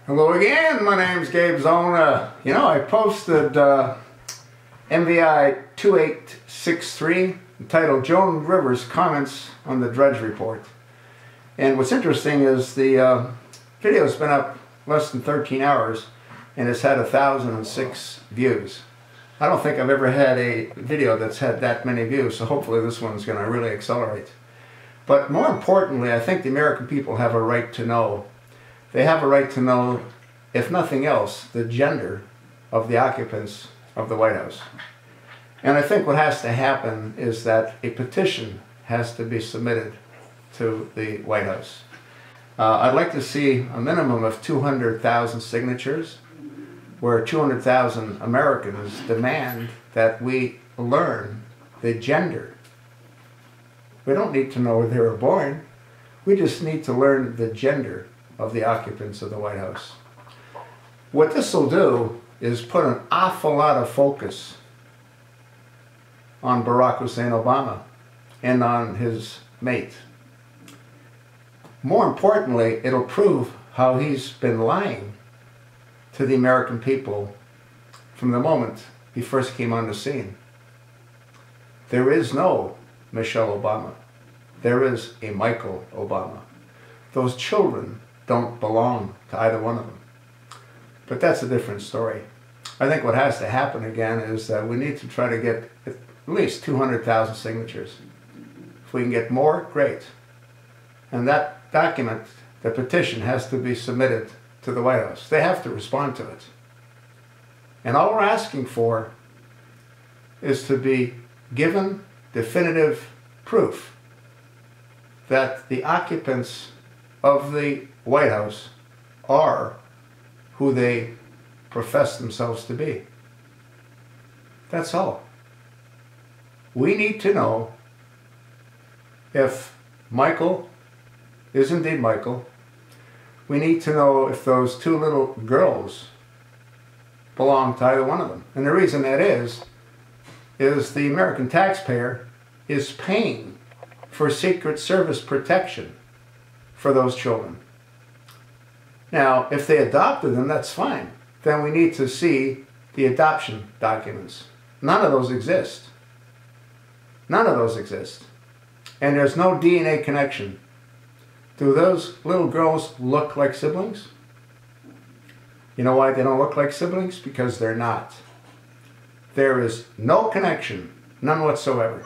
Hello again, my name's Gabe Zona. I posted MVI 2863 entitled Joan Rivers Comments on the Drudge Report. And what's interesting is the video's been up less than 13 hours and it's had 1,006 views. I don't think I've ever had a video that's had that many views, so hopefully this one's going to really accelerate. But more importantly, I think the American people have a right to know. They have a right to know, if nothing else, the gender of the occupants of the White House. And I think what has to happen is that a petition has to be submitted to the White House. I'd like to see a minimum of 200,000 signatures, where 200,000 Americans demand that we learn the gender. We don't need to know where they were born. We just need to learn the gender of the occupants of the White House. What this will do is put an awful lot of focus on Barack Hussein Obama and on his mate. More importantly, it'll prove how he's been lying to the American people from the moment he first came on the scene. There is no Michelle Obama. There is a Michael Obama. Those children don't belong to either one of them. But that's a different story. I think what has to happen again is that we need to try to get at least 200,000 signatures. If we can get more, great. And that document, the petition, has to be submitted to the White House. They have to respond to it. And all we're asking for is to be given definitive proof that the occupants of the White House are who they profess themselves to be. That's all. We need to know if Michael is indeed Michael. We need to know if those two little girls belong to either one of them. And the reason that is the American taxpayer is paying for Secret Service protection for those children. Now, if they adopted them, that's fine. Then we need to see the adoption documents. None of those exist. None of those exist. And there's no DNA connection. Do those little girls look like siblings? You know why they don't look like siblings? Because they're not. There is no connection, none whatsoever.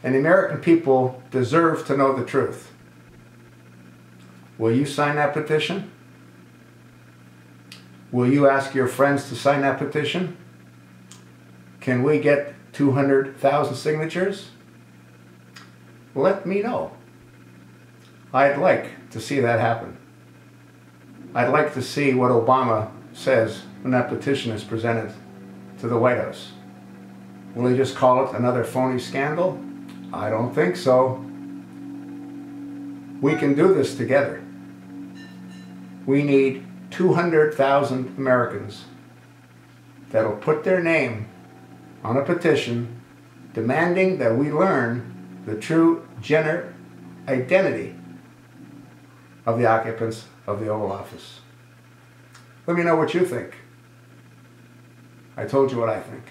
And the American people deserve to know the truth. Will you sign that petition? Will you ask your friends to sign that petition? Can we get 200,000 signatures? Let me know. I'd like to see that happen. I'd like to see what Obama says when that petition is presented to the White House. Will he just call it another phony scandal? I don't think so. We can do this together. We need 200,000 Americans that'll put their name on a petition demanding that we learn the true gender identity of the occupants of the Oval Office. Let me know what you think. I told you what I think.